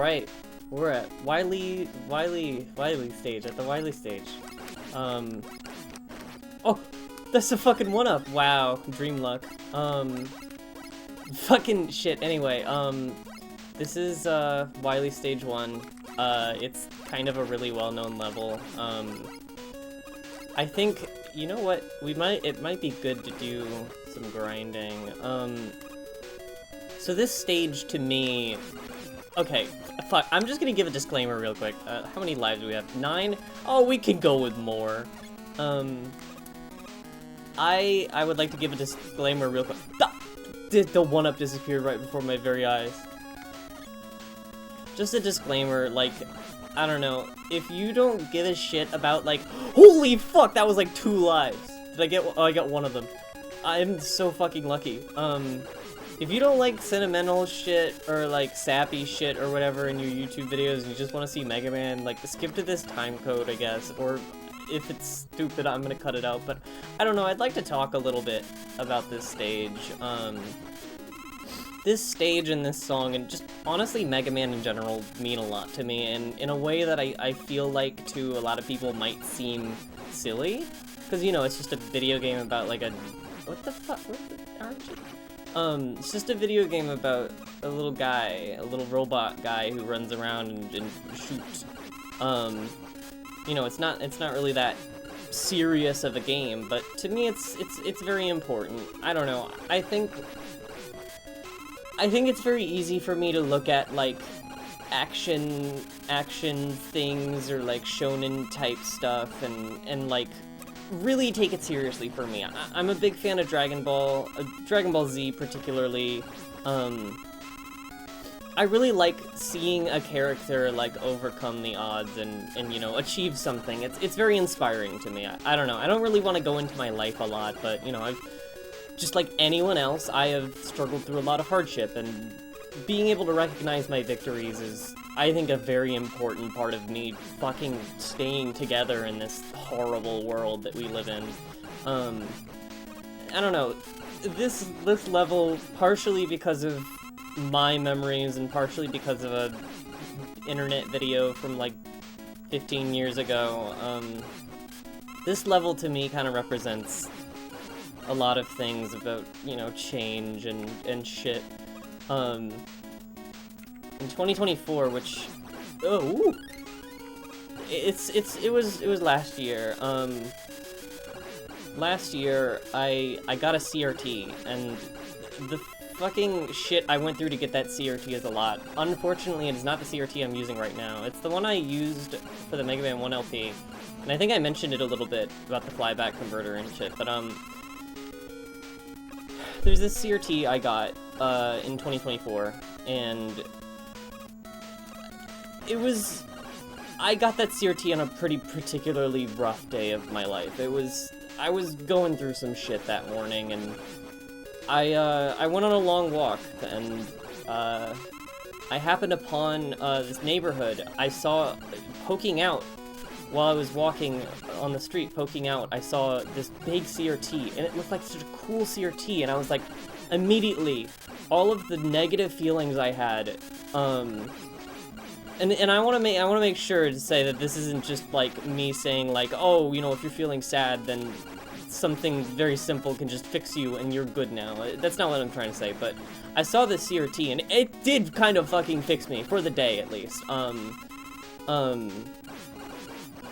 Alright, we're at Wily stage, at the Wily stage. Oh, that's a fucking 1-up. Wow, dream luck. Fucking shit. Anyway, this is, Wily stage 1. It's kind of a really well-known level. I think, you know what, it might be good to do some grinding. So this stage to me, okay, fuck, I'm just gonna give a disclaimer real quick. How many lives do we have? 9? Oh, we can go with more. I would like to give a disclaimer real quick. The 1-up disappeared right before my very eyes. Just a disclaimer, like, I don't know, if you don't give a shit about, like, holy fuck, that was like 2 lives. Did I get, oh, I got 1 of them. I'm so fucking lucky. If you don't like sentimental shit, or like sappy shit or whatever in your YouTube videos, and you just want to see Megaman, like, skip to this time code, I guess, or if it's stupid, I'm gonna cut it out, but I don't know, I'd like to talk a little bit about this stage. This stage and this song, and just honestly Mega Man in general, mean a lot to me, and in a way that I feel like to a lot of people might seem silly, because, you know, it's just a video game about, like, a... What the fuck? What the... Aren't you? It's just a video game about a little guy, a little robot guy who runs around and shoots. You know, it's not really that serious of a game, but to me it's very important. I don't know. I think it's very easy for me to look at, like, action things or, like, shonen type stuff and like, really take it seriously for me. I'm a big fan of Dragon Ball Z particularly. I really like seeing a character, like, overcome the odds and you know, achieve something. It's very inspiring to me. I don't know. I don't really want to go into my life a lot, but, you know, I've... Just like anyone else, I have struggled through a lot of hardship, and being able to recognize my victories is, I think, a very important part of me fucking staying together in this horrible world that we live in. I don't know, this level, partially because of my memories and partially because of a internet video from like 15 years ago, this level to me kind of represents a lot of things about, you know, change and shit. In 2024, which, oh, it was last year. Last year I got a CRT, and the fucking shit I went through to get that CRT is a lot. Unfortunately, it is not the CRT I'm using right now. It's the one I used for the Mega Man 1 LP, and I think I mentioned it a little bit about the flyback converter and shit, but there's this CRT I got in 2024, and I got that CRT on a pretty particularly rough day of my life. I was going through some shit that morning, and I went on a long walk, and I happened upon this neighborhood. I saw, poking out, while I was walking on the street, poking out, I saw this big CRT, and it looked like such a cool CRT, and I was like, immediately, all of the negative feelings I had, and I want to make sure to say that this isn't just like me saying like, oh, you know, if you're feeling sad, then something very simple can just fix you and you're good now. That's not what I'm trying to say, but I saw this CRT, and it did kind of fucking fix me, for the day at least.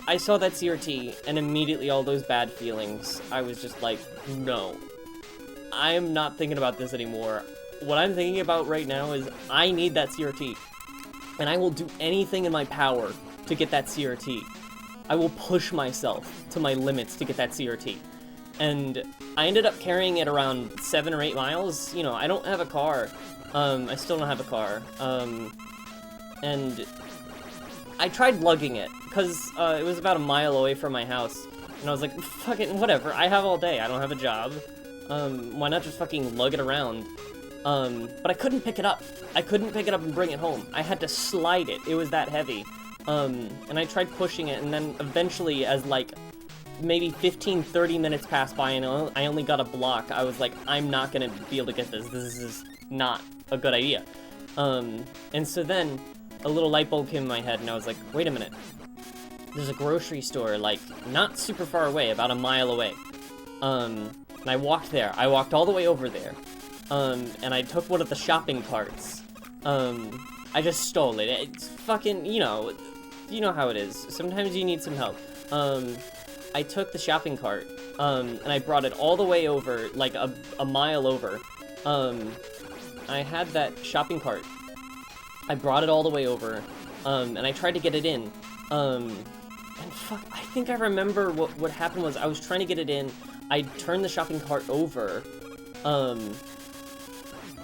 I saw that CRT, and immediately all those bad feelings, I was just like, no. I am not thinking about this anymore. What I'm thinking about right now is, I need that CRT. And I will do anything in my power to get that CRT. I will push myself to my limits to get that CRT. And I ended up carrying it around 7 or 8 miles. You know, I don't have a car. I still don't have a car. And I tried lugging it, because it was about a mile away from my house, and I was like, fuck it, whatever, I have all day, I don't have a job, why not just fucking lug it around? But I couldn't pick it up. I couldn't pick it up and bring it home. I had to slide it, it was that heavy. And I tried pushing it, and then eventually, as like, maybe 15-30 minutes passed by, and I only got a block, I was like, I'm not gonna be able to get this is not a good idea. And so then, a little light bulb came in my head, and I was like, wait a minute. There's a grocery store, like, not super far away, about a mile away. And I walked there. I walked all the way over there. And I took one of the shopping carts. I just stole it. It's fucking, you know how it is. Sometimes you need some help. I took the shopping cart, and I brought it all the way over, like a mile over. I had that shopping cart. I brought it all the way over, and I tried to get it in. And fuck, I think I remember what happened was I was trying to get it in. I turned the shopping cart over.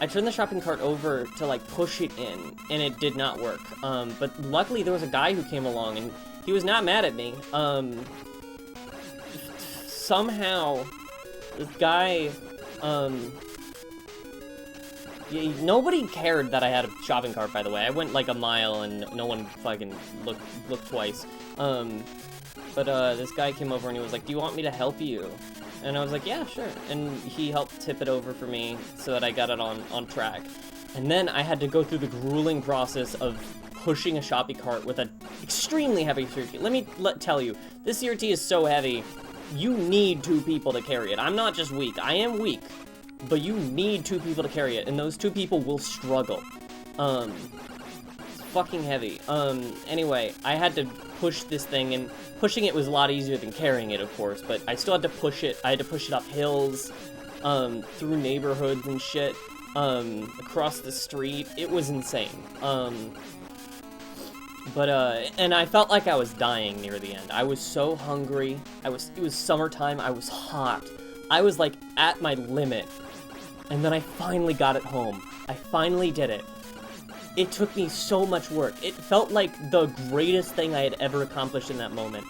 I turned the shopping cart over to, like, push it in, and it did not work. But luckily there was a guy who came along, and he was not mad at me. Somehow, this guy, yeah, nobody cared that I had a shopping cart, by the way. I went, like, a mile, and no one fucking looked twice. But this guy came over, and he was like, do you want me to help you? And I was like, yeah, sure. And he helped tip it over for me so that I got it on track. And then I had to go through the grueling process of pushing a shopping cart with an extremely heavy CRT. Let me tell you, this CRT is so heavy, you need 2 people to carry it. I'm not just weak. I am weak, but you need 2 people to carry it, and those 2 people will struggle. It's fucking heavy. Anyway, I had to push this thing, and pushing it was a lot easier than carrying it, of course, but I still had to push it. I had to push it up hills, through neighborhoods and shit, across the street. It was insane. And I felt like I was dying near the end. I was so hungry. It was summertime. I was hot. I was, like, at my limit. And then I finally got it home. I finally did it. It took me so much work. It felt like the greatest thing I had ever accomplished in that moment.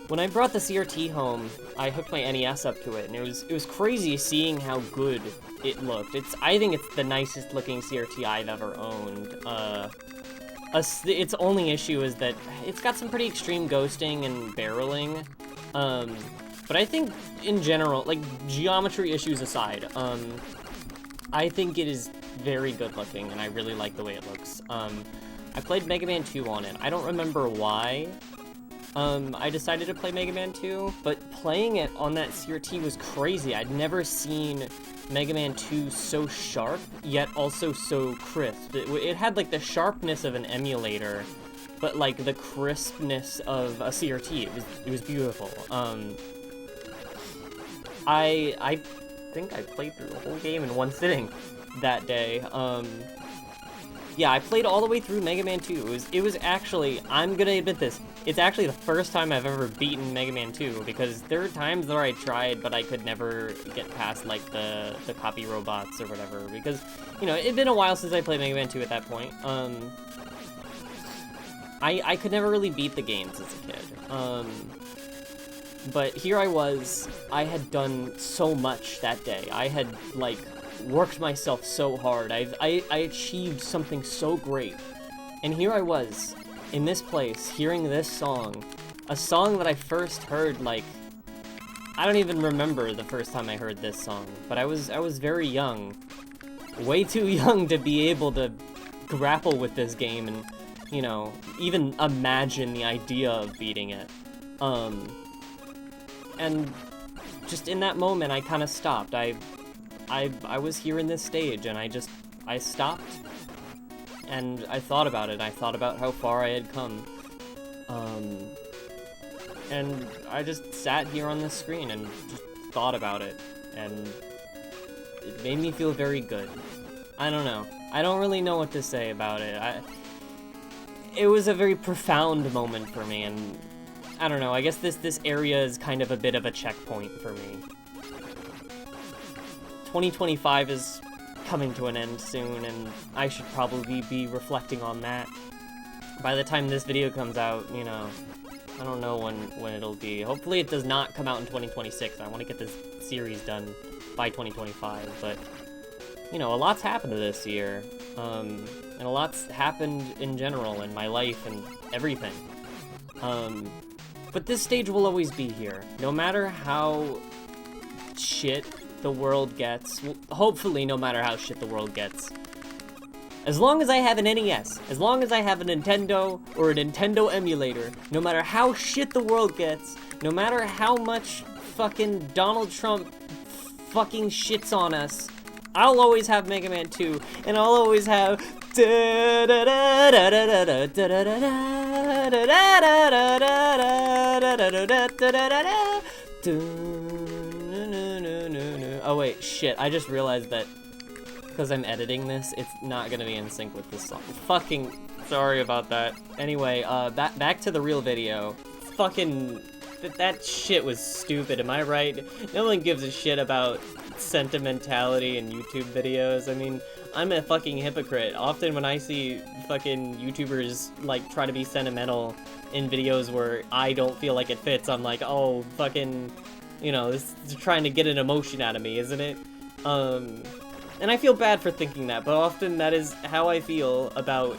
When I brought the CRT home, I hooked my NES up to it, and it was crazy seeing how good it looked. I think it's the nicest looking CRT I've ever owned. Its only issue is that it's got some pretty extreme ghosting and barreling. But I think, in general, like, geometry issues aside, I think it is very good looking, and I really like the way it looks. I played Mega Man 2 on it. I don't remember why I decided to play Mega Man 2, but playing it on that CRT was crazy. I'd never seen Mega Man 2 so sharp, yet also so crisp. It had, like, the sharpness of an emulator, but, like, the crispness of a CRT. It was beautiful. I think I played through the whole game in one sitting that day. Yeah, I played all the way through Mega Man 2. It was actually, I'm gonna admit this, it's actually the first time I've ever beaten Mega Man 2, because there were times where I tried, but I could never get past, like, the copy robots or whatever, because, you know, it'd been a while since I played Mega Man 2 at that point. I could never really beat the games as a kid. But here I was, I had done so much that day. I had, like, worked myself so hard. I achieved something so great. And here I was, in this place, hearing this song. A song that I first heard, like, I don't even remember the first time I heard this song. But I was very young. Way too young to be able to grapple with this game and, you know, even imagine the idea of beating it. And just in that moment, I kind of stopped. I was here in this stage, and I stopped, and I thought about it. I thought about how far I had come. And I just sat here on this screen and just thought about it, and it made me feel very good. I don't know. I don't really know what to say about it. It was a very profound moment for me, and I don't know, I guess this area is kind of a bit of a checkpoint for me. 2025 is coming to an end soon, and I should probably be reflecting on that. By the time this video comes out, you know, I don't know when it'll be. Hopefully it does not come out in 2026. I want to get this series done by 2025, but, you know, a lot's happened this year, and a lot's happened in general in my life and everything. But this stage will always be here. No matter how shit the world gets, well, hopefully no matter how shit the world gets, As long as I have an NES, as long as I have a Nintendo or a Nintendo emulator, no matter how shit the world gets, no matter how much fucking Donald Trump fucking shits on us, I'll always have Mega Man 2, and I'll always have oh wait, shit, I just realized that because I'm editing this, it's not gonna be in sync with this song. Fucking sorry about that. Anyway, back to the real video. Fucking, that shit was stupid, am I right? No one gives a shit about sentimentality in YouTube videos. I mean, I'm a fucking hypocrite. Often when I see fucking YouTubers, like, try to be sentimental in videos where I don't feel like it fits, I'm like, oh, fucking, you know, this is trying to get an emotion out of me, isn't it? And I feel bad for thinking that, but often that is how I feel about,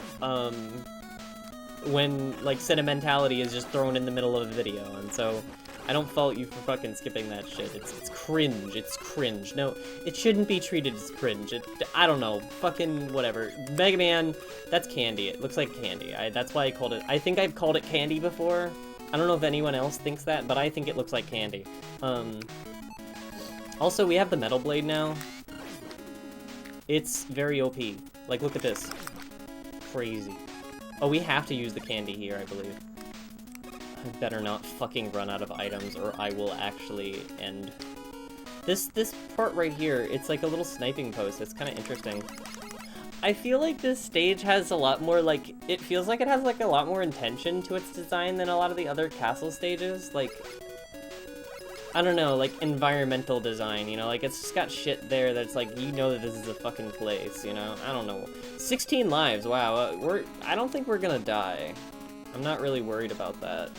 when, like, sentimentality is just thrown in the middle of a video, and so I don't fault you for fucking skipping that shit. It's cringe, it's cringe. No, it shouldn't be treated as cringe. I don't know, fucking whatever. Mega Man, that's candy. It looks like candy. That's why I called it, I think I've called it candy before. I don't know if anyone else thinks that, but I think it looks like candy. Also, we have the Metal Blade now. It's very OP. Like, look at this. Crazy. Oh, we have to use the candy here, I believe. I better not fucking run out of items, or I will actually end. This part right here, it's like a little sniping post. It's kind of interesting. I feel like this stage has a lot more, like, it feels like it has, like, a lot more intention to its design than a lot of the other castle stages. Like, I don't know, like, environmental design, you know? Like, it's just got shit there that's like, you know that this is a fucking place, you know? I don't know. 16 lives, wow. I don't think we're gonna die. I'm not really worried about that.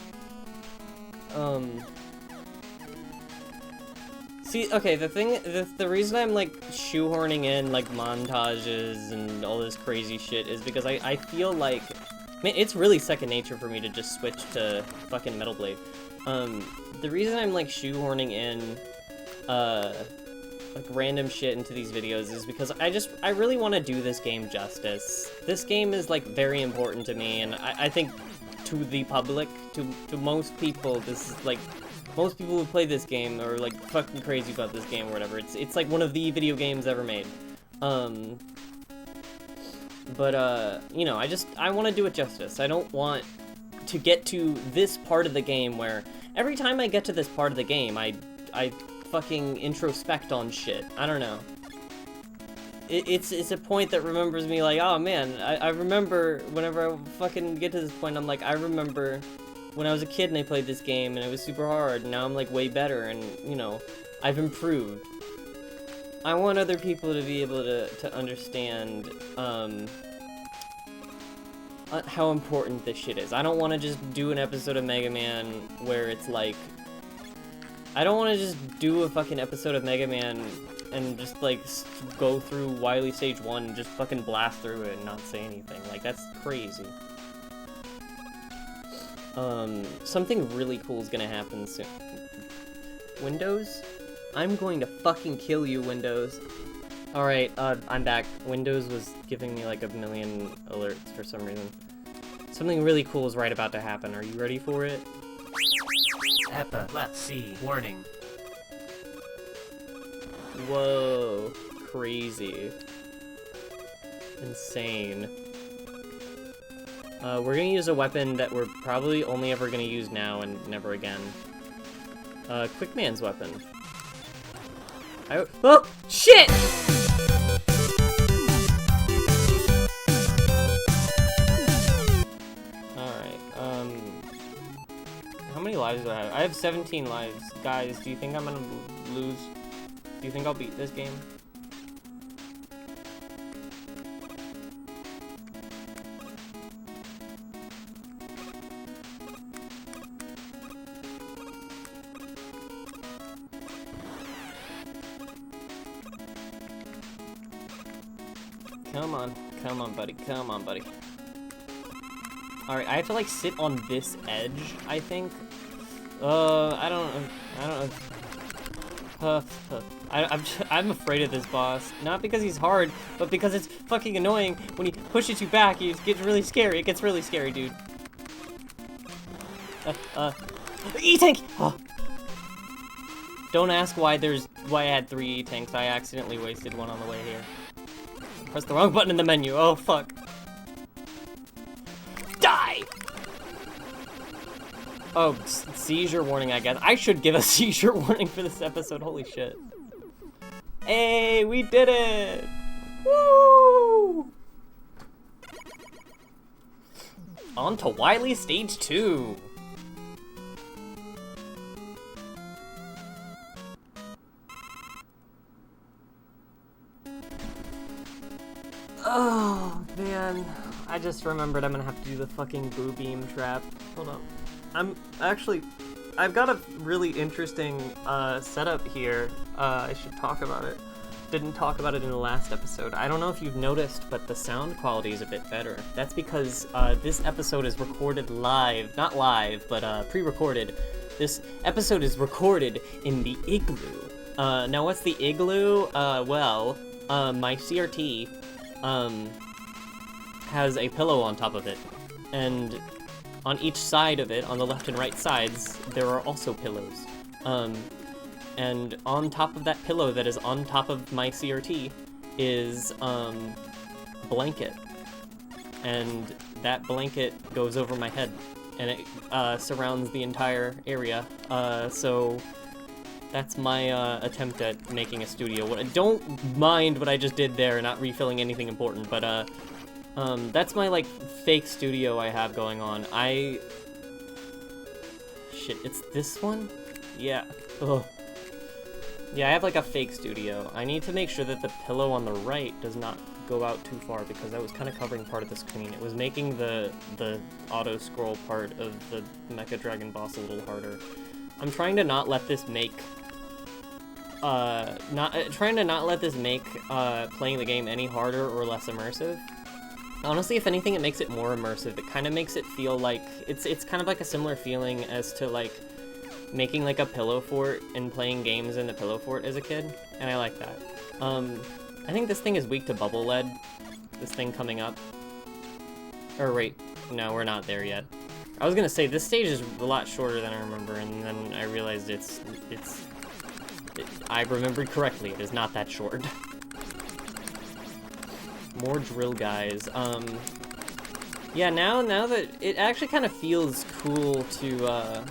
See, okay, the reason I'm, like, shoehorning in, like, montages and all this crazy shit is because I feel like, man, it's really second nature for me to just switch to fucking Metal Blade. The reason I'm, like, shoehorning in, like, random shit into these videos is because I really want to do this game justice. This game is, like, very important to me, and I think to the public, to most people, this is, like, most people who play this game are, like, fucking crazy about this game or whatever. It's like one of the video games ever made. But, you know, I want to do it justice. I don't want to get to this part of the game where every time I get to this part of the game, I fucking introspect on shit. I don't know. It's a point that remembers me like, oh man, I remember whenever I fucking get to this point, I'm like, I remember when I was a kid and I played this game and it was super hard, and now I'm like way better and, you know, I've improved. I want other people to be able to understand, how important this shit is. I don't want to just do an episode of Mega Man where it's like, I don't want to just do a fucking episode of Mega Man and just, like, go through Wily Stage 1 and just fucking blast through it and not say anything. Like, that's crazy. Something really cool is gonna happen soon. Windows? I'm going to fucking kill you, Windows. Alright, I'm back. Windows was giving me, like, a million alerts for some reason. Something really cool is right about to happen. Are you ready for it? Epilepsy warning. Whoa. Crazy. Insane. We're gonna use a weapon that we're probably only ever gonna use now and never again. Quickman's weapon. Oh! Shit! Alright, how many lives do I have? I have 17 lives. Guys, do you think I'm gonna lose? Do you think I'll beat this game? Come on, buddy. Come on, buddy. Alright, I have to, like, sit on this edge, I think. I don't know. I'm afraid of this boss. Not because he's hard, but because it's fucking annoying. When he pushes you back, it gets really scary. It gets really scary, dude. E-tank! Oh. Don't ask why I had 3 E-tanks. I accidentally wasted one on the way here. Pressed the wrong button in the menu. Oh, fuck. Die! Oh, seizure warning, I guess. I should give a seizure warning for this episode. Holy shit. Hey, we did it! Woo! On to Wily Stage 2. Oh, man. I just remembered I'm gonna have to do the fucking boo beam trap. Hold on. I've got a really interesting setup here. I should talk about it. Didn't talk about it in the last episode. I don't know if you've noticed, but the sound quality is a bit better. That's because this episode is recorded live. Not live, but pre-recorded. This episode is recorded in the igloo. Now what's the igloo? Well, my CRT has a pillow on top of it. And on each side of it, on the left and right sides, there are also pillows. And on top of that pillow that is on top of my CRT is a blanket. And that blanket goes over my head, and it surrounds the entire area. So that's my attempt at making a studio. Don't mind what I just did there, not refilling anything important, but that's my, like, fake studio I have going on. Shit, it's this one? Yeah. Ugh. Yeah, I have, like, a fake studio. I need to make sure that the pillow on the right does not go out too far, because that was kind of covering part of the screen. It was making the auto-scroll part of the Mecha Dragon boss a little harder. I'm trying to not let this make... trying to not let this make playing the game any harder or less immersive. Honestly, if anything, it makes it more immersive. It kind of makes it feel like... It's kind of like a similar feeling as to, like, making, like, a pillow fort and playing games in the pillow fort as a kid, and I like that. I think this thing is weak to bubble lead. This thing coming up. Or wait, no, we're not there yet. I was gonna say, this stage is a lot shorter than I remember, and then I realized I remembered correctly. It is not that short. More drill guys. Yeah, now that it actually kind of feels cool to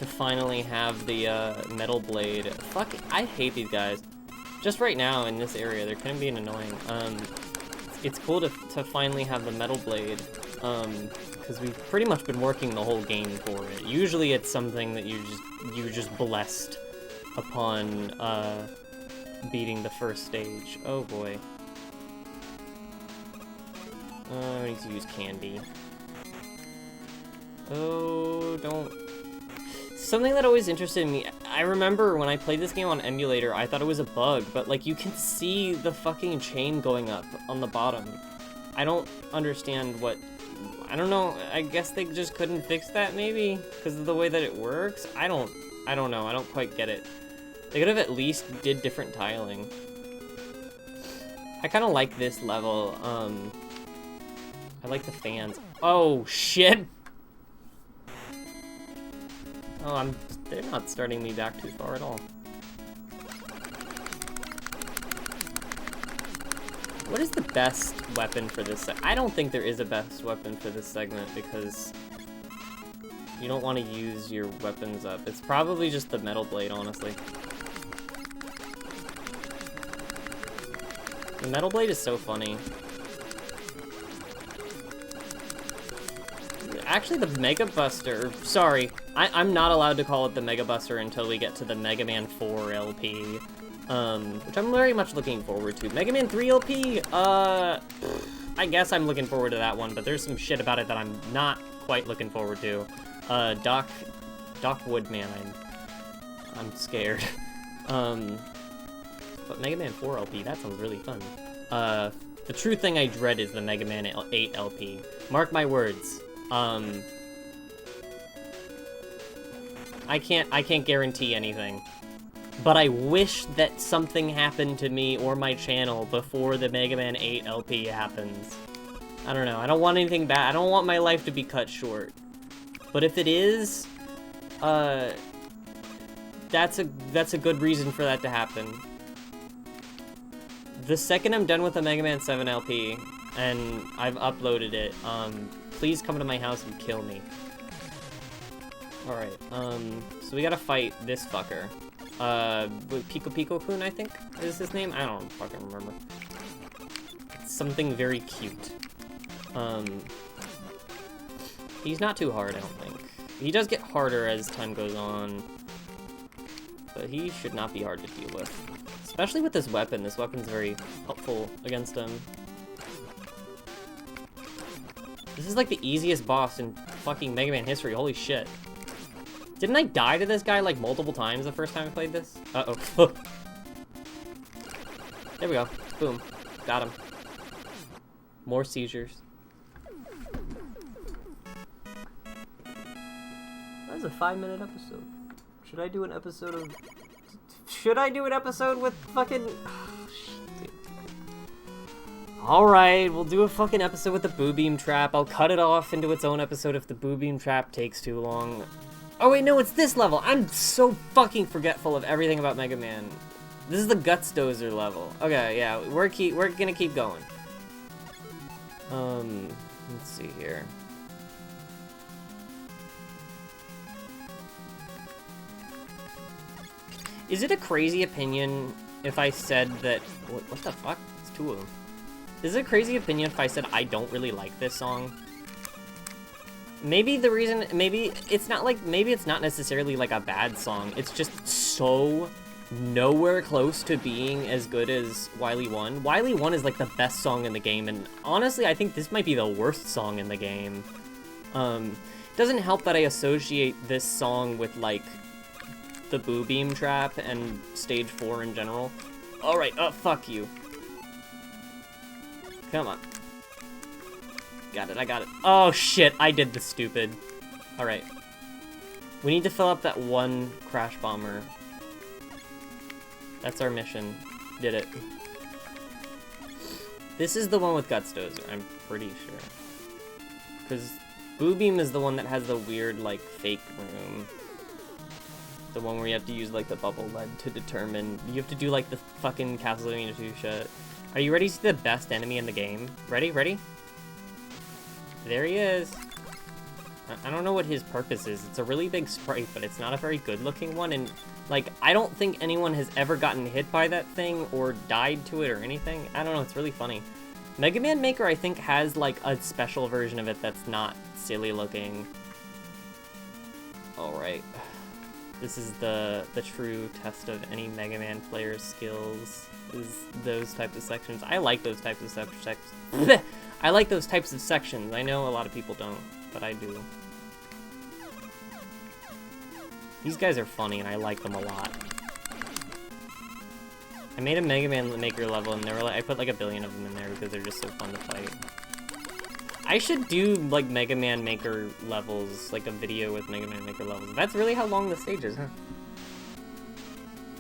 finally have the metal blade. Fuck, I hate these guys. Just right now in this area, they're kind of being annoying. It's cool to finally have the metal blade, because we've pretty much been working the whole game for it. Usually it's something that you're just blessed upon beating the first stage. Oh boy. I need to use candy. Oh, don't... Something that always interested me, I remember when I played this game on emulator, I thought it was a bug, but, like, you can see the fucking chain going up on the bottom. I don't understand what... I don't know, I guess they just couldn't fix that, maybe? Because of the way that it works? I don't know, I don't quite get it. They could have at least did different tiling. I kind of like this level, I like the fans. Oh, shit! Oh, they're not starting me back too far at all. What is the best weapon for this I don't think there is a best weapon for this segment, because you don't want to use your weapons up. It's probably just the metal blade, honestly. The metal blade is so funny. Actually, the Mega Buster... Sorry, I'm not allowed to call it the Mega Buster until we get to the Mega Man 4 LP. Which I'm very much looking forward to. Mega Man 3 LP? I guess I'm looking forward to that one, but there's some shit about it that I'm not quite looking forward to. Doc Woodman, I'm scared. But Mega Man 4 LP, that sounds really fun. The true thing I dread is the Mega Man 8 LP. Mark my words. I can't guarantee anything. but I wish that something happened to me or my channel before the Mega Man 8 LP happens. I don't know, I don't want anything bad, I don't want my life to be cut short. But if it is, that's a good reason for that to happen. The second I'm done with the Mega Man 7 LP, and I've uploaded it, please come to my house and kill me. Alright, so we gotta fight this fucker. Pico Pico Kun, I think, is his name? I don't fucking remember. It's something very cute. He's not too hard, I don't think. He does get harder as time goes on, but he should not be hard to deal with. Especially with this weapon. This weapon's very helpful against him. This is like the easiest boss in fucking Mega Man history, holy shit. Didn't I die to this guy like multiple times the first time I played this? Uh-oh. There we go. Boom. Got him. More seizures. That was a 5-minute episode. Should I do an episode of... Should I do an episode with fucking... Oh, shit, dude. Alright, we'll do a fucking episode with the Boo Beam Trap. I'll cut it off into its own episode if the Boo Beam Trap takes too long. Oh wait, no, it's this level. I'm so fucking forgetful of everything about Mega Man. This is the Guts Dozer level. Okay, yeah, we're gonna keep going. Let's see here. Is it a crazy opinion if I said that... What the fuck? It's two of them. Is it a crazy opinion if I said I don't really like this song? Maybe the reason... Maybe it's not like... Maybe it's not necessarily like a bad song. It's just so nowhere close to being as good as Wily 1. Wily 1 is like the best song in the game, and honestly, I think this might be the worst song in the game. Doesn't help that I associate this song with like the Boo Beam Trap and Stage 4 in general. Alright, fuck you. Come on. Got it, I got it. Oh shit, I did the stupid. Alright. We need to fill up that one Crash Bomber. That's our mission. Did it. This is the one with Guts Dozer, I'm pretty sure. Because Boo Beam is the one that has the weird, like, fake room. The one where you have to use, like, the bubble lead to determine... You have to do, like, the fucking Castlevania 2 shit. Are you ready to see the best enemy in the game? Ready? Ready? There he is. I don't know what his purpose is. It's a really big sprite, but it's not a very good-looking one, and, like, I don't think anyone has ever gotten hit by that thing or died to it or anything. I don't know, it's really funny. Mega Man Maker, I think, has, like, a special version of it that's not silly-looking. Alright. This is the true test of any Mega Man player's skills, is those types of sections. I like those types of sections. I like those types of sections. I know a lot of people don't, but I do. These guys are funny, and I like them a lot. I made a Mega Man Maker level, and I put like 1 billion of them in there because they're just so fun to fight. I should do, like, Mega Man Maker levels, like a video with Mega Man Maker levels. That's really how long the stage is, huh?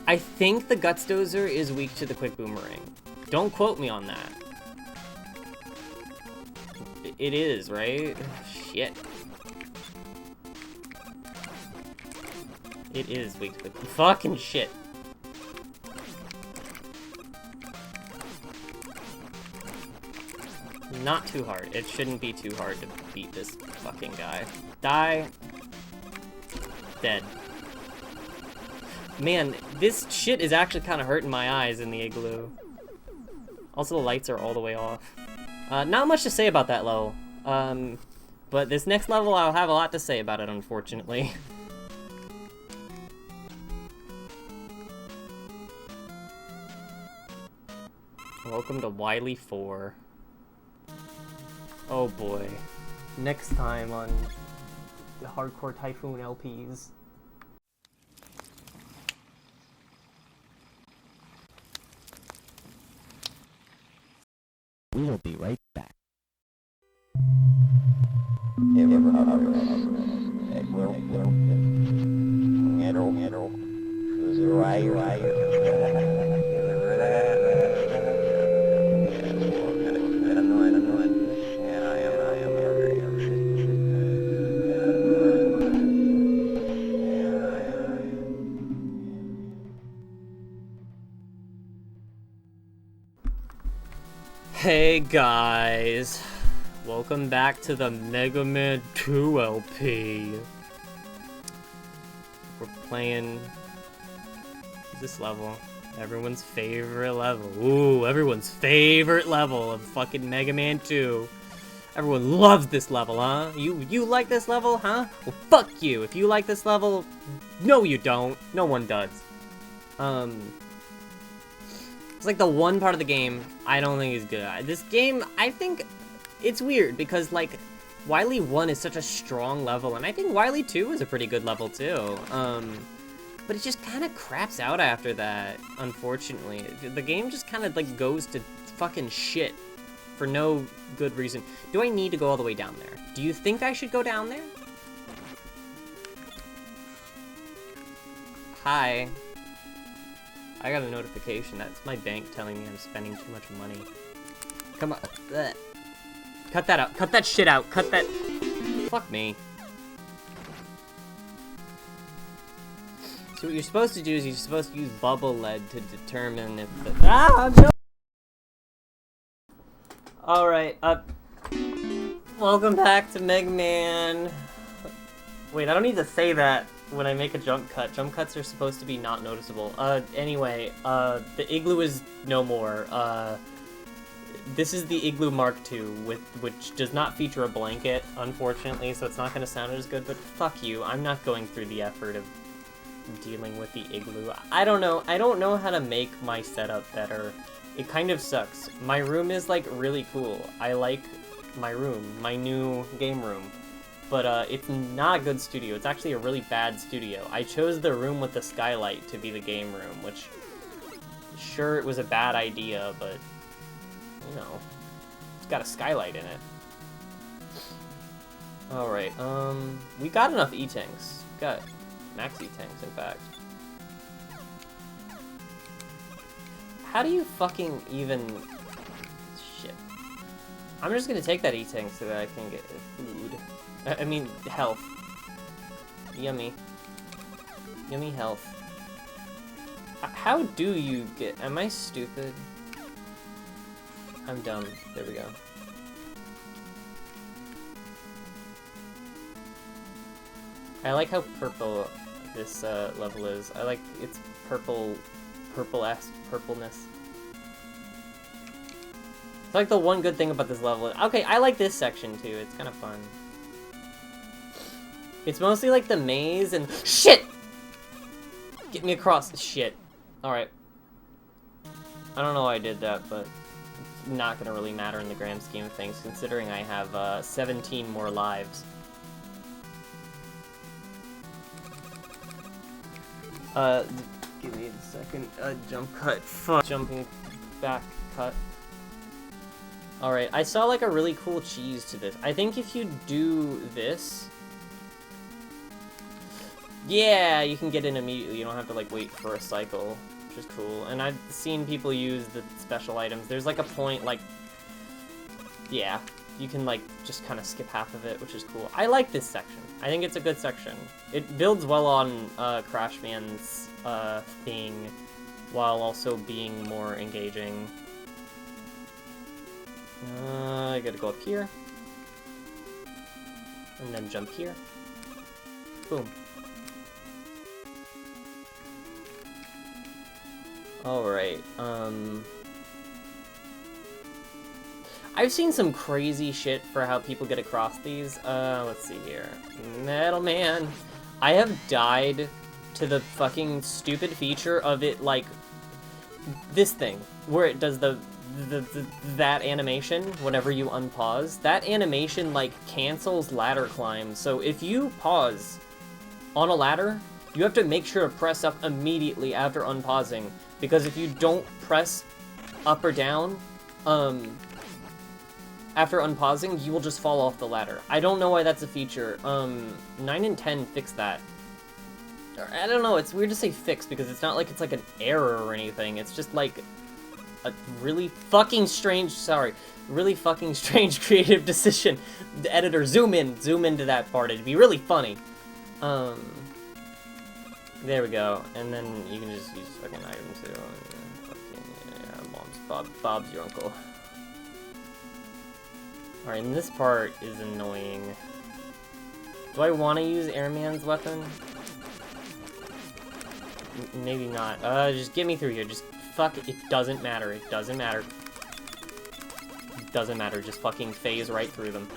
I think the Guts Dozer is weak to the Quick Boomerang. Don't quote me on that. It is, right? Shit. It is weak to the... Fucking shit. Not too hard. It shouldn't be too hard to beat this fucking guy. Die. Dead. Man, this shit is actually kind of hurting my eyes in the igloo. Also, the lights are all the way off. Not much to say about that level. But this next level, I'll have a lot to say about it, unfortunately. Welcome to Wily 4. Oh boy. Next time on the Hardcore Typhoon LPs. We will be right back. Hey guys, welcome back to the Megaman 2 LP. We're playing this level, everyone's favorite level. Ooh, everyone's favorite level of fucking Mega Man 2. Everyone loves this level, huh? You like this level, huh? Well, fuck you. If you like this level, no you don't. No one does. It's like the one part of the game I don't think is good. This game, I think it's weird because, like, Wily 1 is such a strong level, and I think Wily 2 is a pretty good level, too. But it just kind of craps out after that, unfortunately. The game just kind of, like, goes to fucking shit for no good reason. Do I need to go all the way down there? Do you think I should go down there? Hi. I got a notification. That's my bank telling me I'm spending too much money. Come on. Blech. Cut that out. Cut that shit out. Cut that. Fuck me. So what you're supposed to do is you're supposed to use bubble lead to determine if the... I'm joking! Alright, welcome back to Mega Man. Wait, I don't need to say that when I make a jump cut. Jump cuts are supposed to be not noticeable. Anyway, the igloo is no more. This is the Igloo Mark II, which does not feature a blanket, unfortunately, so it's not going to sound as good, but fuck you, I'm not going through the effort of dealing with the igloo. I don't know how to make my setup better. It kind of sucks. My room is, like, really cool. I like my room, my new game room. But, it's not a good studio. It's actually a really bad studio. I chose the room with the skylight to be the game room, which... Sure, it was a bad idea, but... You know, it's got a skylight in it. Alright, we got enough E-tanks. We got max E-tanks, in fact. How do you fucking even... Shit. I'm just gonna take that E-tank so that I can get food. I mean, health. Yummy. Yummy health. How do you get... Am I stupid? I'm dumb. There we go. I like how purple this level is. I like its purple-esque purpleness. It's like the one good thing about this level. Okay, I like this section too. It's kind of fun. It's mostly like the maze and... Shit! Get me across. Shit. Alright. I don't know why I did that, but... not gonna really matter in the grand scheme of things, considering I have 17 more lives. Give me a second. Jump cut. Fuck. Jumping back cut. Alright, I saw like a really cool cheese to this. I think if you do this... Yeah, you can get in immediately. You don't have to like wait for a cycle. Which is cool, and I've seen people use the special items. There's like a point, like, yeah, you can like just kind of skip half of it, which is cool. I like this section. I think it's a good section. It builds well on Crash Band's thing, while also being more engaging. I gotta go up here, and then jump here. Boom. Alright, I've seen some crazy shit for how people get across these. Let's see here. Metal Man. I have died to the fucking stupid feature of it, like, this thing, where it does that animation whenever you unpause. That animation, like, cancels ladder climbs, so if you pause on a ladder, you have to make sure to press up immediately after unpausing. Because if you don't press up or down, after unpausing, you will just fall off the ladder. I don't know why that's a feature. 9 and 10 fixed that. I don't know, it's weird to say fix because it's not like it's like an error or anything. It's just like a really fucking strange, really fucking strange creative decision. The editor, zoom into that part. It'd be really funny. There we go. And then you can just use fucking item 2. And fucking, yeah, Bob's your uncle. Alright, and this part is annoying. Do I want to use Airman's weapon? Maybe not. Just get me through here. Just fuck it. It doesn't matter. It doesn't matter. It doesn't matter. Just fucking phase right through them.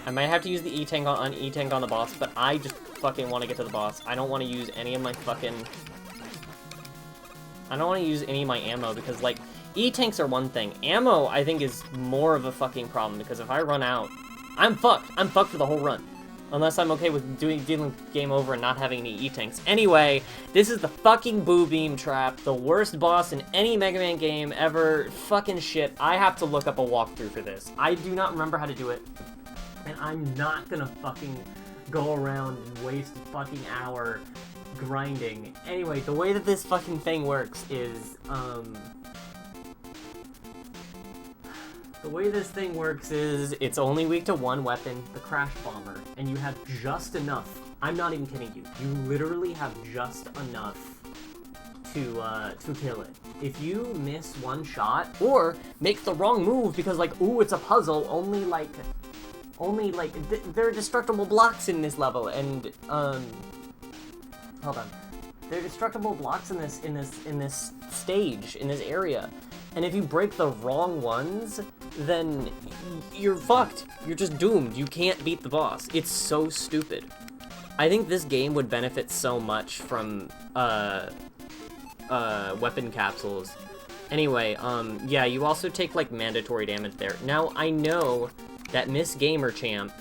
I might have to use the E-Tank on the boss, but I just fucking want to get to the boss. I don't want to use any of my fucking... I don't want to use any of my ammo, because, like, E-Tanks are one thing. Ammo, I think, is more of a fucking problem, because if I run out, I'm fucked. I'm fucked for the whole run. Unless I'm okay with dealing game over and not having any E-Tanks. Anyway, this is the fucking Boo Beam Trap, the worst boss in any Mega Man game ever. Fucking shit. I have to look up a walkthrough for this. I do not remember how to do it. And I'm not gonna fucking go around and waste a fucking hour grinding. Anyway, the way that this fucking thing works is, the way this thing works is, it's only weak to one weapon, the Crash Bomber, and you have just enough. I'm not even kidding you. You literally have just enough to kill it. If you miss one shot, or make the wrong move because, like, ooh, it's a puzzle, only, like, there are destructible blocks in this level, and, hold on. There are destructible blocks in this stage, in this area. And if you break the wrong ones, then you're fucked. You're just doomed. You can't beat the boss. It's so stupid. I think this game would benefit so much from, weapon capsules. Anyway, yeah, you also take, like, mandatory damage there. Now, I know that Miss Gamer Champ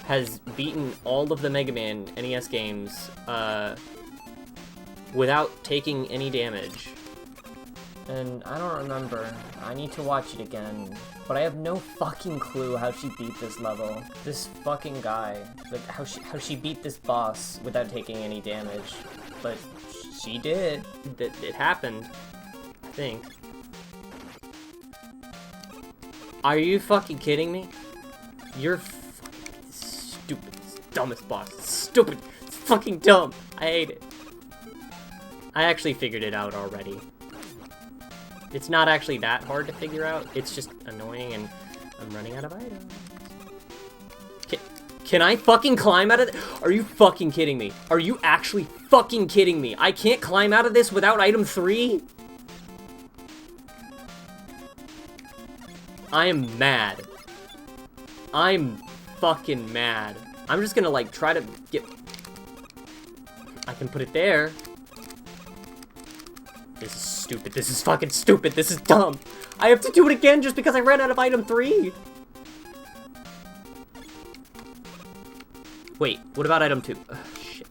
has beaten all of the Mega Man NES games, without taking any damage. And I don't remember. I need to watch it again. But I have no fucking clue how she beat this level. This fucking guy. Like, how she beat this boss without taking any damage. But she did. It happened. I think. Are you fucking kidding me? You're fucking stupid. It's the dumbest boss. It's stupid. It's fucking dumb. I hate it. I actually figured it out already. It's not actually that hard to figure out. It's just annoying, and I'm running out of items. Can I fucking climb out of this? Are you fucking kidding me? Are you actually fucking kidding me? I can't climb out of this without item 3? I am mad. I'm fucking mad. I'm just gonna, like, try to get... I can put it there. This is stupid. This is fucking stupid. This is dumb. I have to do it again just because I ran out of item 3. Wait, what about item 2? Ugh, shit.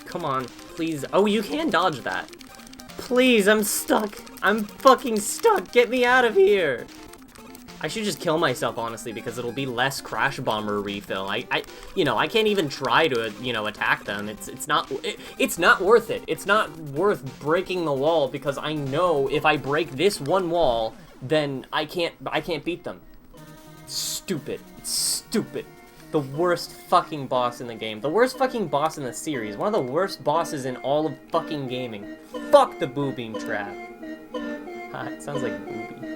Come on, please. Oh, you can dodge that. Please, I'm stuck. I'm fucking stuck. Get me out of here. I should just kill myself, honestly, because it'll be less Crash Bomber refill. You know, I can't even try to, you know, attack them. It's not worth it. It's not worth breaking the wall, because I know if I break this one wall, then I can't beat them. Stupid. It's stupid. The worst fucking boss in the game. The worst fucking boss in the series. One of the worst bosses in all of fucking gaming. Fuck the Boo Beam Trap. It sounds like Booby.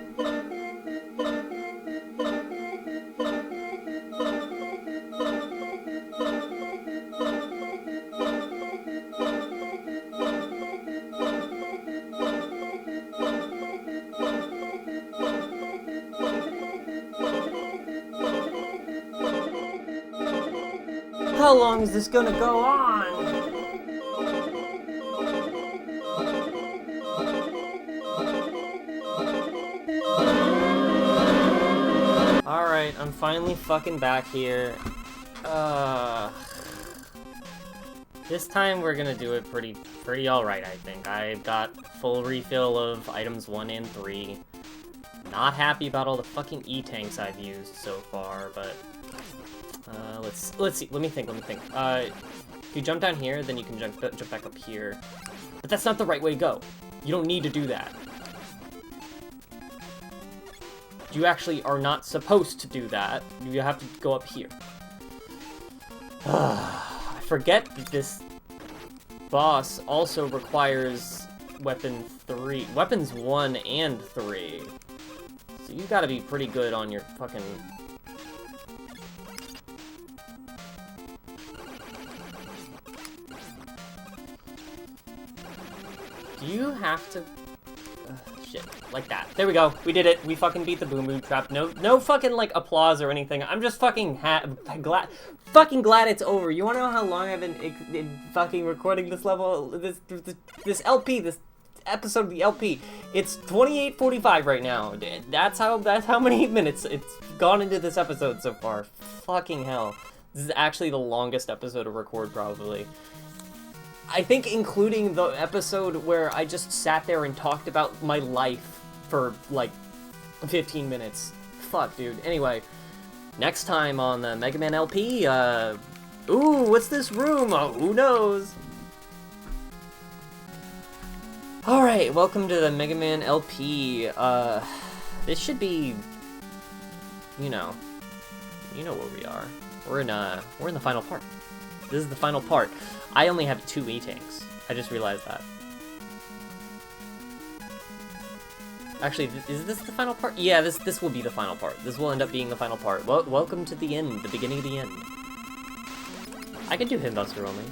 How long is this gonna go on? Alright, I'm finally fucking back here. This time we're gonna do it pretty alright, I think. I've got full refill of items 1 and 3. Not happy about all the fucking E-tanks I've used so far, but... let's see. Let me think. If you jump down here, then you can jump back up here. But that's not the right way to go. You don't need to do that. You actually are not supposed to do that. You have to go up here. I forget that this boss also requires weapons 1 and 3. So you gotta be pretty good on your fucking... Do you have to... shit. Like that. There we go. We did it. We fucking beat the Boom Boom Trap. No fucking, like, applause or anything. I'm just fucking glad it's over. You wanna know how long I've been fucking recording this level? This LP, this episode of the LP. It's 28:45 right now. That's how many minutes it's gone into this episode so far. Fucking hell. This is actually the longest episode to record, probably. I think including the episode where I just sat there and talked about my life for, like, 15 minutes. Fuck, dude. Anyway, next time on the Mega Man LP, ooh, what's this room? Oh, who knows? Alright, welcome to the Mega Man LP. This should be, you know where we are. We're in the final part. This is the final part. I only have 2 E-tanks. I just realized that. Actually, is this the final part? Yeah, this will be the final part. This will end up being the final part. Well, welcome to the end, the beginning of the end. I can do him Buster only.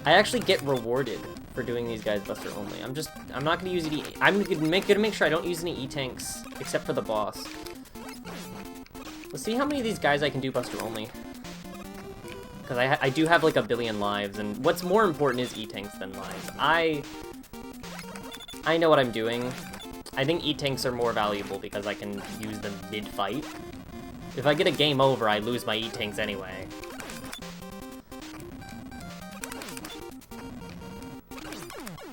I actually get rewarded for doing these guys Buster only. I'm not gonna use any. I'm gonna make sure I don't use any E-tanks except for the boss. Let's see how many of these guys I can do Buster only. Because I do have like 1 billion lives, and what's more important is E-tanks than lives. I know what I'm doing. I think E-tanks are more valuable because I can use them mid-fight. If I get a game over, I lose my E-tanks anyway.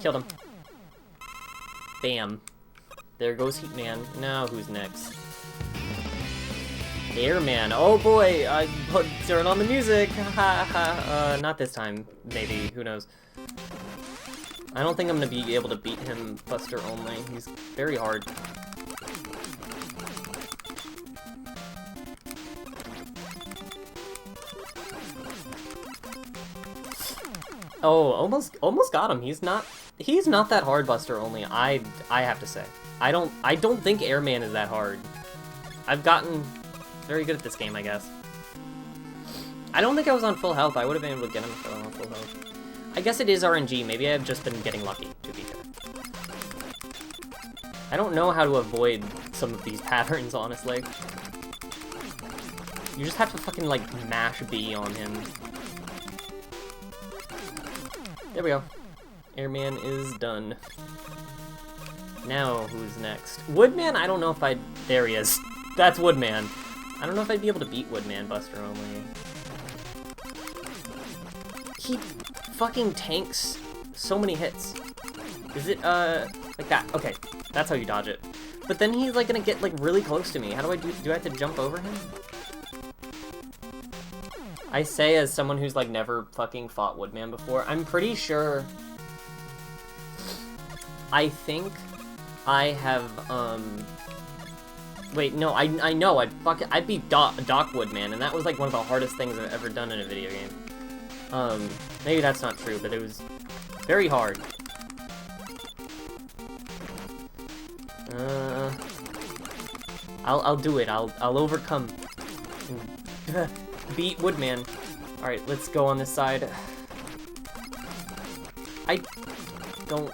Killed him. Bam. There goes Heatman. Now who's next? Airman. Oh boy, turn on the music. Not this time. Maybe. Who knows? I don't think I'm gonna be able to beat him Buster only. He's very hard. Oh, almost got him. He's not that hard Buster only. I have to say. I don't think Airman is that hard. I've gotten very good at this game, I guess. I don't think I was on full health. I would have been able to get him if I was on full health. I guess it is RNG. Maybe I've just been getting lucky, to be fair. I don't know how to avoid some of these patterns, honestly. You just have to fucking, like, mash B on him. There we go. Airman is done. Now, who's next? Woodman? I don't know if I'd... There he is. That's Woodman. I don't know if I'd be able to beat Woodman Buster only. He fucking tanks so many hits. Is it, like that? Okay, that's how you dodge it. But then he's, like, gonna get, like, really close to me. How do I do I have to jump over him? I say as someone who's, like, never fucking fought Woodman before, I'm pretty sure... I think I have, Wait, no, I know, I beat Doc Woodman, and that was, like, one of the hardest things I've ever done in a video game. Maybe that's not true, but it was very hard. I'll do it. I'll overcome and beat Woodman. Alright, let's go on this side. I don't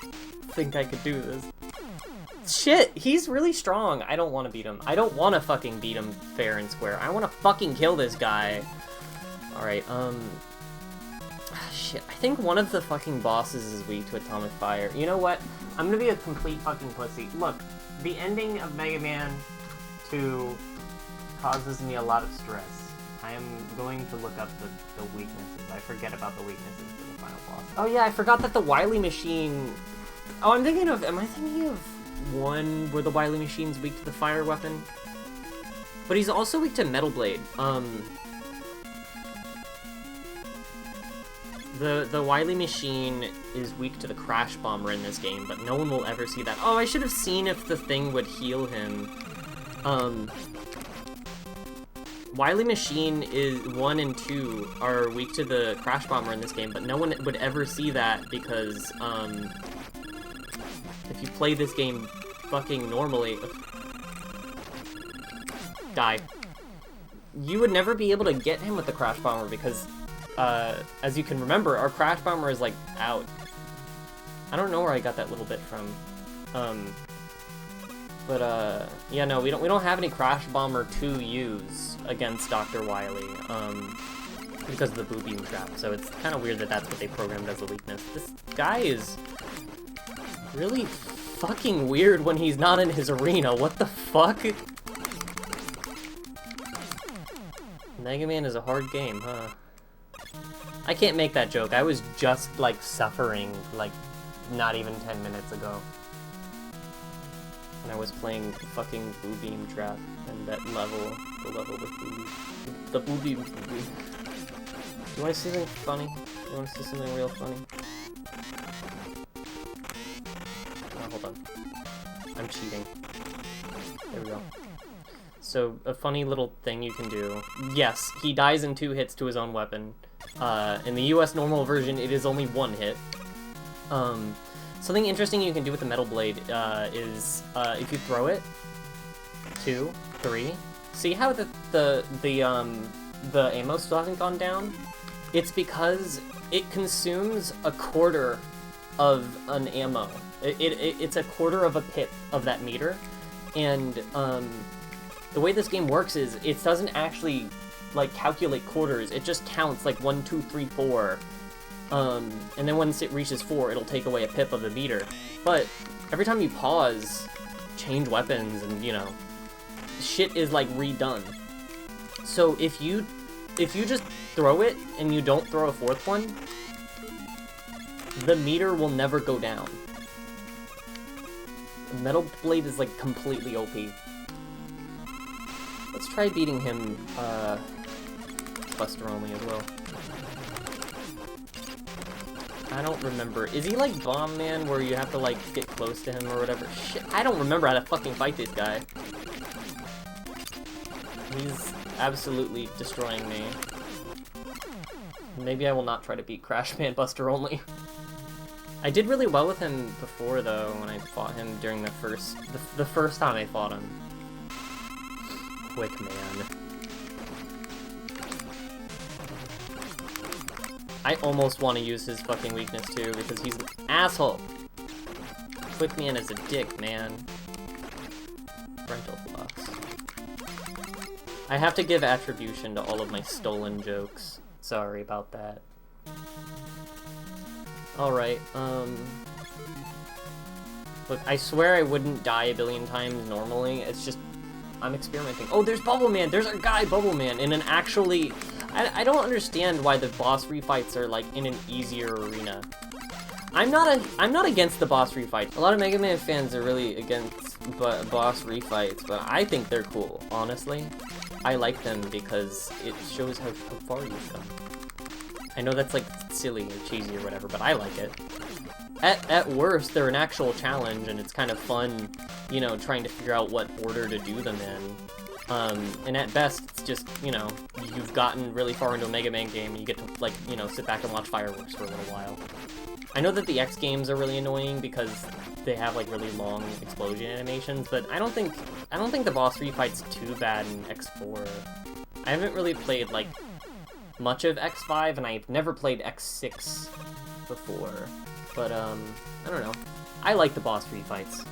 think I could do this. Shit, he's really strong. I don't want to beat him. I don't want to fucking beat him fair and square. I want to fucking kill this guy. Alright, shit. I think one of the fucking bosses is weak to Atomic Fire. You know what? I'm gonna be a complete fucking pussy. Look, the ending of Mega Man 2 causes me a lot of stress. I am going to look up the weaknesses. I forget about the weaknesses for the final boss. Oh yeah, I forgot that the Wily Machine... Oh, am I thinking of one where the Wily Machine's weak to the fire weapon. But he's also weak to Metal Blade. The Wily Machine is weak to the Crash Bomber in this game, but no one will ever see that. Oh, I should have seen if the thing would heal him. Wily Machine is 1 and 2 are weak to the Crash Bomber in this game, but no one would ever see that because, if you play this game fucking normally... Die. You would never be able to get him with the Crash Bomber because, as you can remember, our Crash Bomber is, like, out. I don't know where I got that little bit from. Yeah, no, we don't have any Crash Bomber to use against Dr. Wily, because of the Boo Beam Trap, so it's kind of weird that that's what they programmed as a weakness. This guy is really fucking weird when he's not in his arena, what the fuck? Mega Man is a hard game, huh? I can't make that joke, I was just, like, suffering, like, not even 10 minutes ago. And I was playing fucking Boo Beam Trap, and that level, the level with the Boo Beam. You wanna see something funny? You wanna see something real funny? Oh, hold on. I'm cheating. There we go. So, a funny little thing you can do. Yes, he dies in 2 hits to his own weapon. In the US normal version, it is only 1 hit. Something interesting you can do with the Metal Blade is if you throw it, 2, 3. See how the ammo still hasn't gone down? It's because it consumes a quarter of an ammo. It's a quarter of a pip of that meter, and the way this game works is it doesn't actually like calculate quarters. It just counts like 1, 2, 3, 4. And then once it reaches 4, it'll take away a pip of the meter. But every time you pause, change weapons, and, you know, shit is, like, redone. So if you just throw it, and you don't throw a 4th one, the meter will never go down. Metal Blade is, like, completely OP. Let's try beating him, Buster only as well. I don't remember. Is he like Bomb Man, where you have to like get close to him or whatever? Shit, I don't remember how to fucking fight this guy. He's absolutely destroying me. Maybe I will not try to beat Crash Man Buster only. I did really well with him before though, when I fought him during the first time I fought him. Quick Man. I almost want to use his fucking weakness too, because he's an asshole. Quick Man is a dick, man. Rental blocks. I have to give attribution to all of my stolen jokes. Sorry about that. Alright, look, I swear I wouldn't die a billion times normally, it's just, I'm experimenting. Oh, there's Bubble Man! There's a guy, Bubble Man, in an actually... I don't understand why the boss refights are, like, in an easier arena. I'm not against the boss refights. A lot of Mega Man fans are really against boss refights, but I think they're cool, honestly. I like them because it shows how far you've come. I know that's, like, silly or cheesy or whatever, but I like it. At worst, they're an actual challenge, and it's kind of fun, you know, trying to figure out what order to do them in. And at best, it's just, you know, you've gotten really far into a Mega Man game, and you get to, like, you know, sit back and watch fireworks for a little while. I know that the X games are really annoying because they have, like, really long explosion animations, but I don't think the boss refight's too bad in X4. I haven't really played, like, much of X5, and I've never played X6 before, but, I don't know. I like the boss refights.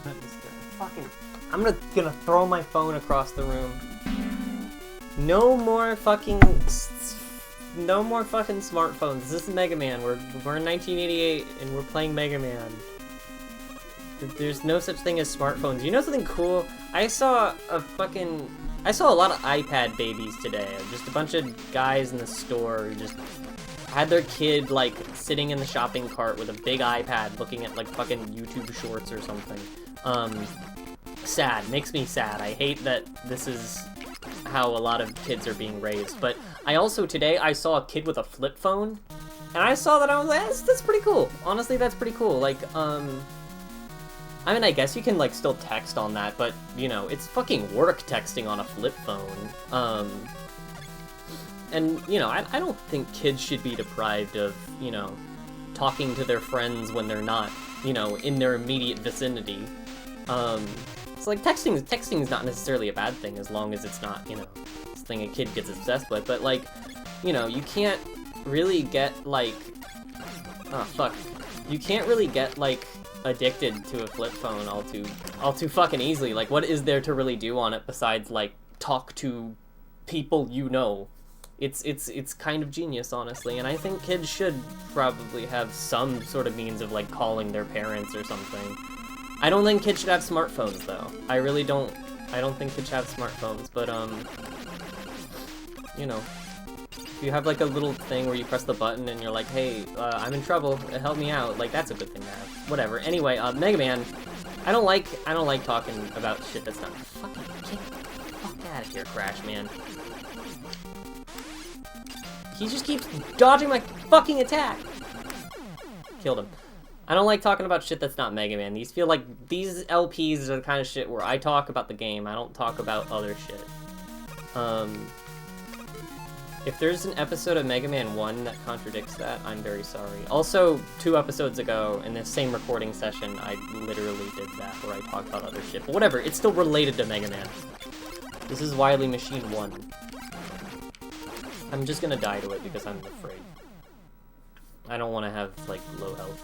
I'm gonna throw my phone across the room. No more fucking smartphones. This is Mega Man. We're in 1988 and we're playing Mega Man. There's no such thing as smartphones. You know something cool? I saw a lot of iPad babies today. Just a bunch of guys in the store who just had their kid, like, sitting in the shopping cart with a big iPad looking at, like, fucking YouTube shorts or something. Sad. Makes me sad. I hate that this is how a lot of kids are being raised. But I also, today, I saw a kid with a flip phone, and I saw that, I was like, that's pretty cool. Honestly, that's pretty cool. Like, I mean, I guess you can, like, still text on that, but, you know, it's fucking work texting on a flip phone. And, you know, I don't think kids should be deprived of, you know, talking to their friends when they're not, you know, in their immediate vicinity. It's like, texting is not necessarily a bad thing as long as it's not, you know, this thing a kid gets obsessed with, but, like, you know, you can't really get, like, oh, fuck. You can't really get, like, addicted to a flip phone all too fucking easily. Like, what is there to really do on it besides, like, talk to people you know? It's kind of genius, honestly, and I think kids should probably have some sort of means of, like, calling their parents or something. I don't think kids should have smartphones, though. I really don't. I don't think kids should have smartphones, but, you know, if you have, like, a little thing where you press the button and you're like, hey, I'm in trouble, help me out, like, that's a good thing to have. Whatever. Anyway, Megaman, I don't like talking about shit that's not fucking, get the fuck out of here, Crash, man. He just keeps dodging my fucking attack! Killed him. I don't like talking about shit that's not Mega Man. These LPs are the kind of shit where I talk about the game, I don't talk about other shit. If there's an episode of Mega Man 1 that contradicts that, I'm very sorry. Also, 2 episodes ago, in this same recording session, I literally did that, where I talked about other shit. But whatever, it's still related to Mega Man. This is Wily Machine 1. I'm just gonna die to it because I'm afraid. I don't want to have, like, low health.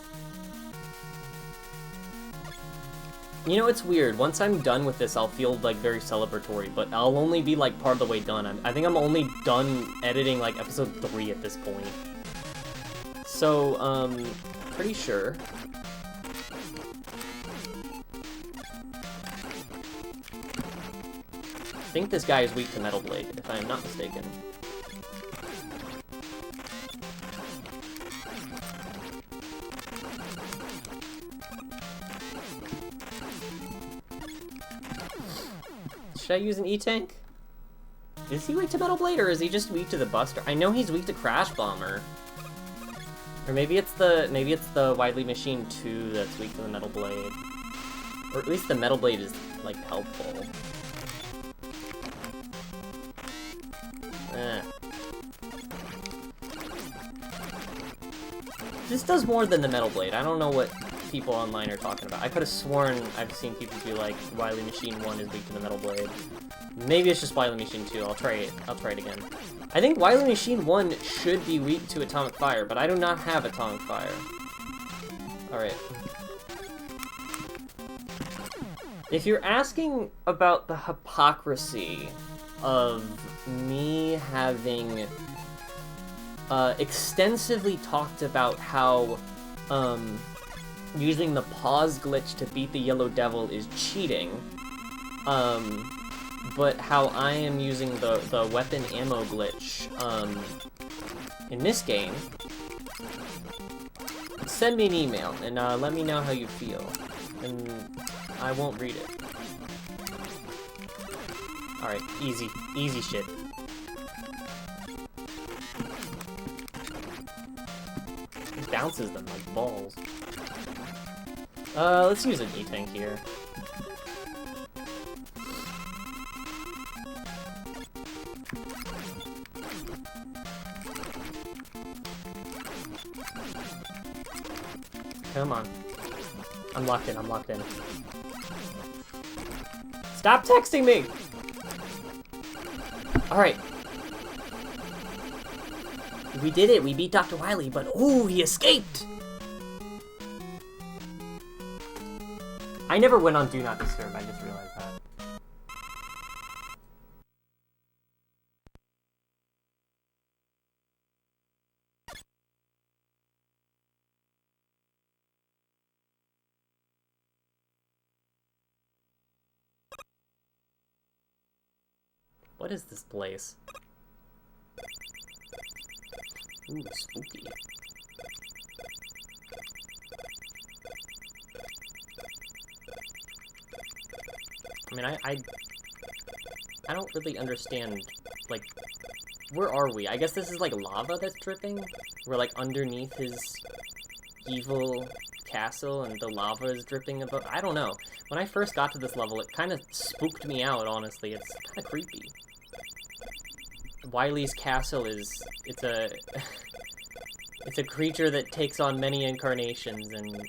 You know, it's weird. Once I'm done with this, I'll feel, like, very celebratory, but I'll only be, like, part of the way done. I think I'm only done editing, like, episode 3 at this point. So, pretty sure. I think this guy is weak to Metal Blade, if I am not mistaken. Should I use an E-Tank? Is he weak to Metal Blade, or is he just weak to the Buster? I know he's weak to Crash Bomber. Or maybe it's the Wily Machine 2 that's weak to the Metal Blade. Or at least the Metal Blade is, like, helpful. This does more than the Metal Blade. I don't know what people online are talking about. I could have sworn I've seen people be like, Wily Machine 1 is weak to the Metal Blade. Maybe it's just Wily Machine 2. I'll try it again. I think Wily Machine 1 should be weak to Atomic Fire, but I do not have Atomic Fire. Alright. If you're asking about the hypocrisy of me having extensively talked about how using the pause glitch to beat the Yellow Devil is cheating, but how I am using the weapon ammo glitch in this game, send me an email and let me know how you feel, and I won't read it. Alright, easy shit. He bounces them like balls. Let's use an E-Tank here. Come on. I'm locked in. Stop texting me! Alright. We did it, we beat Dr. Wily, but ooh, he escaped! I never went on Do Not Disturb, I just realized that. What is this place? Ooh, spooky. mean, I don't really understand, like, where are we? I guess this is, like, lava that's dripping? We're, like, underneath his evil castle, and the lava is dripping above. I don't know. When I first got to this level, it kind of spooked me out, honestly. It's kind of creepy. Wily's castle it's a it's a creature that takes on many incarnations, and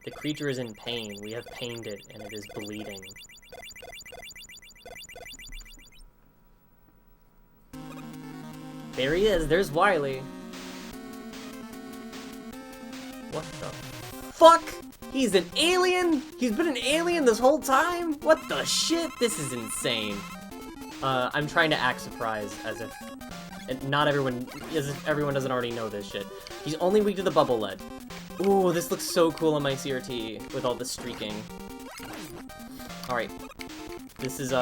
the creature is in pain. We have pained it, and it is bleeding. There he is. There's Wily. What the fuck? He's an alien? He's been an alien this whole time? What the shit? This is insane. I'm trying to act surprised, as if everyone doesn't already know this shit. He's only weak to the bubble lead. Ooh, this looks so cool on my CRT with all the streaking. Alright. This is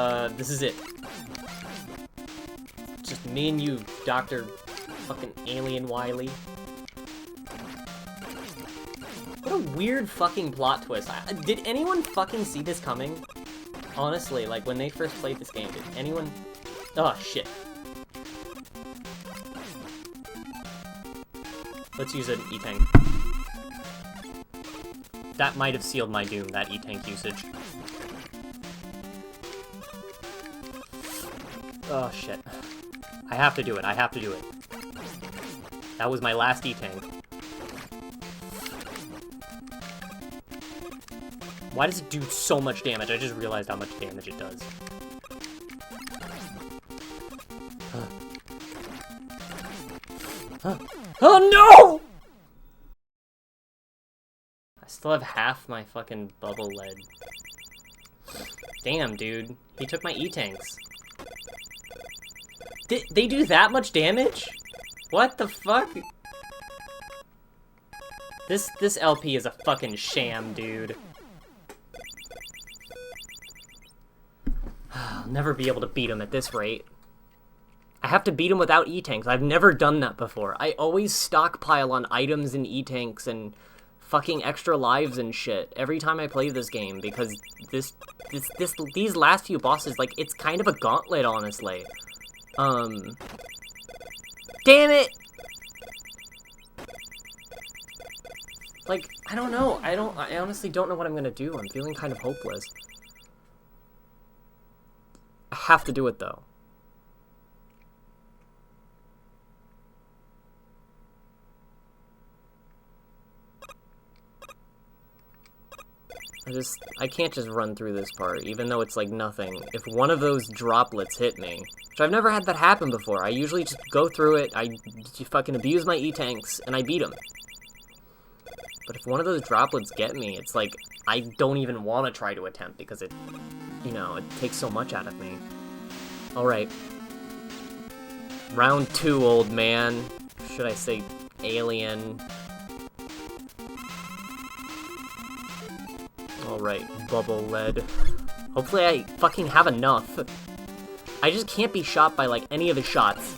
it. Just me and you, Dr. fucking Alien Wily. What a weird fucking plot twist. Did anyone fucking see this coming? Honestly, like, when they first played this game, did anyone... Oh, shit. Let's use an E-Tank. That might have sealed my doom, that E-Tank usage. Oh, shit. I have to do it, I have to do it. That was my last E-Tank. Why does it do so much damage? I just realized how much damage it does. Oh no! I still have half my fucking bubble lead. Damn, dude. He took my E-Tanks. Did they do that much damage? What the fuck? This LP is a fucking sham, dude. I'll never be able to beat him at this rate. I have to beat him without E-Tanks. I've never done that before. I always stockpile on items and E-Tanks and fucking extra lives and shit every time I play this game, because these last few bosses, like, it's kind of a gauntlet, honestly. Damn it! Like, I don't know. I honestly don't know what I'm gonna do. I'm feeling kind of hopeless. I have to do it, though. I can't just run through this part, even though it's like nothing. If one of those droplets hit me, which I've never had that happen before, I usually just go through it, I fucking abuse my E-Tanks, and I beat them. But if one of those droplets get me, it's like, I don't even want to try to attempt, because it, you know, it takes so much out of me. Alright. Round 2, old man. Should I say alien? Alright, bubble lead. Hopefully I fucking have enough. I just can't be shot by, like, any of his shots.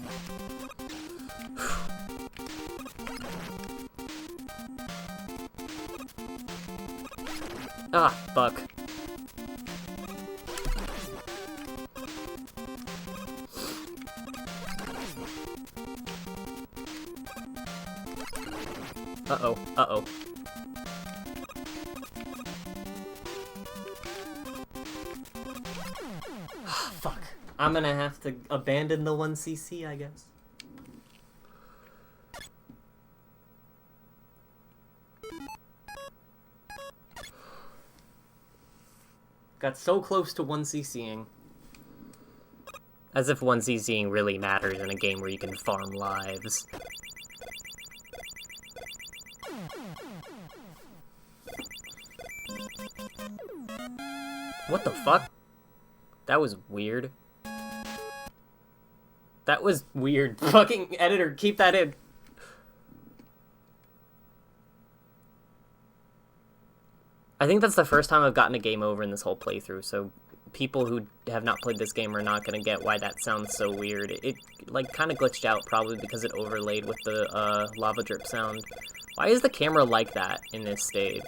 Ah, fuck. Uh-oh, uh-oh. Fuck. I'm gonna have to abandon the 1cc, I guess. Got so close to 1ccing. As if 1ccing really matters in a game where you can farm lives. What the fuck? That was weird. That was weird. Fucking editor, keep that in. I think that's the first time I've gotten a game over in this whole playthrough, so people who have not played this game are not gonna get why that sounds so weird. It like, kinda glitched out, probably because it overlaid with the, lava drip sound. Why is the camera like that in this stage?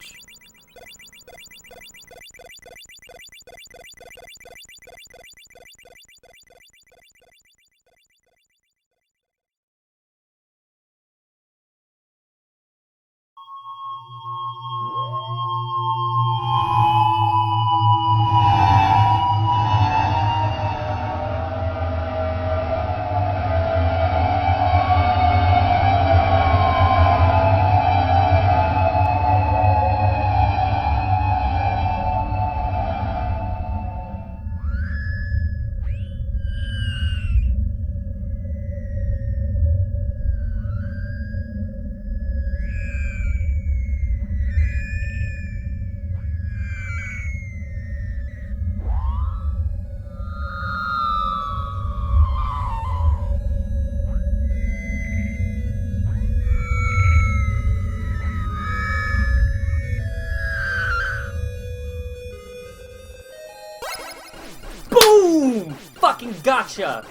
Gotcha!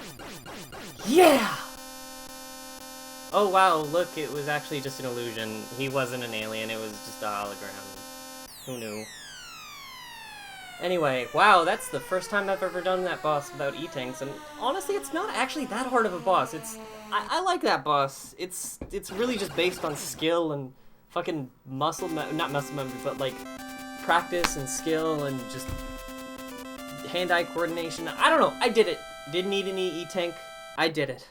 Yeah! Oh wow, look, it was actually just an illusion. He wasn't an alien, it was just a hologram. Who knew? Anyway, wow, that's the first time I've ever done that boss without E-Tanks, and honestly, it's not actually that hard of a boss. I like that boss. It's really just based on skill and fucking not muscle memory, but like practice and skill and just hand-eye coordination. I don't know, I did it. Didn't need any E-Tank. I did it.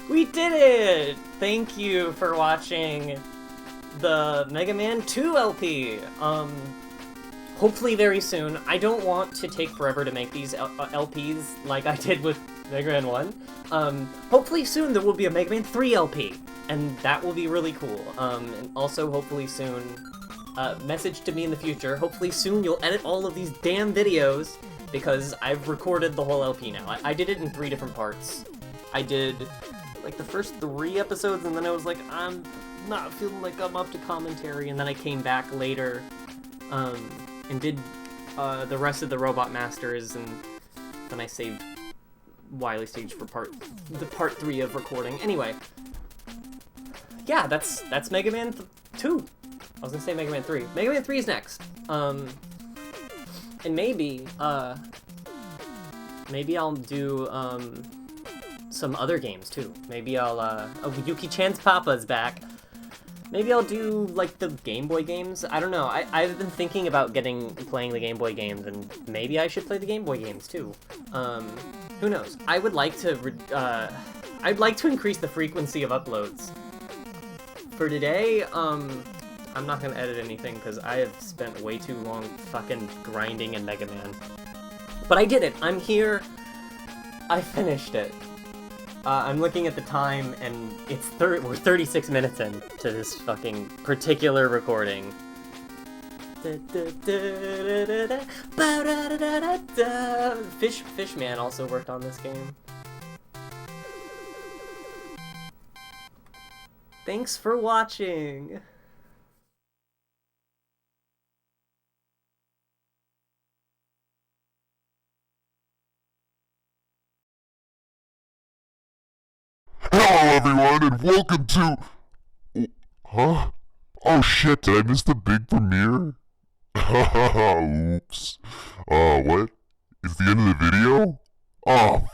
We did it! Thank you for watching the Mega Man 2 LP. Hopefully very soon. I don't want to take forever to make these LPs like I did with Mega Man 1. Hopefully soon there will be a Mega Man 3 LP, and that will be really cool. And also hopefully soon, message to me in the future, hopefully soon you'll edit all of these damn videos, because I've recorded the whole LP now. I did it in 3 different parts. I did like the first 3 episodes, and then I was like, I'm not feeling like I'm up to commentary, and then I came back later, and did the rest of the Robot Masters, and then I saved Wily Stage for part 3 of recording. Anyway, yeah, that's Mega Man 2. I was gonna say Mega Man 3. Mega Man 3 is next. And maybe I'll do, some other games, too. Maybe I'll, oh, Yuki-chan's Papa's back. Maybe I'll do, like, the Game Boy games? I don't know. I've been thinking about playing the Game Boy games, and maybe I should play the Game Boy games, too. Who knows? I would like to, I'd like to increase the frequency of uploads. For today, I'm not gonna edit anything, because I have spent way too long fucking grinding in Mega Man. But I did it! I'm here! I finished it. I'm looking at the time, and we're 36 minutes in to this fucking particular recording. Fishman also worked on this game. Thanks for watching! Hello everyone, and welcome to... Huh? Oh shit, did I miss the big premiere? Oops. What? It's the end of the video? Oh,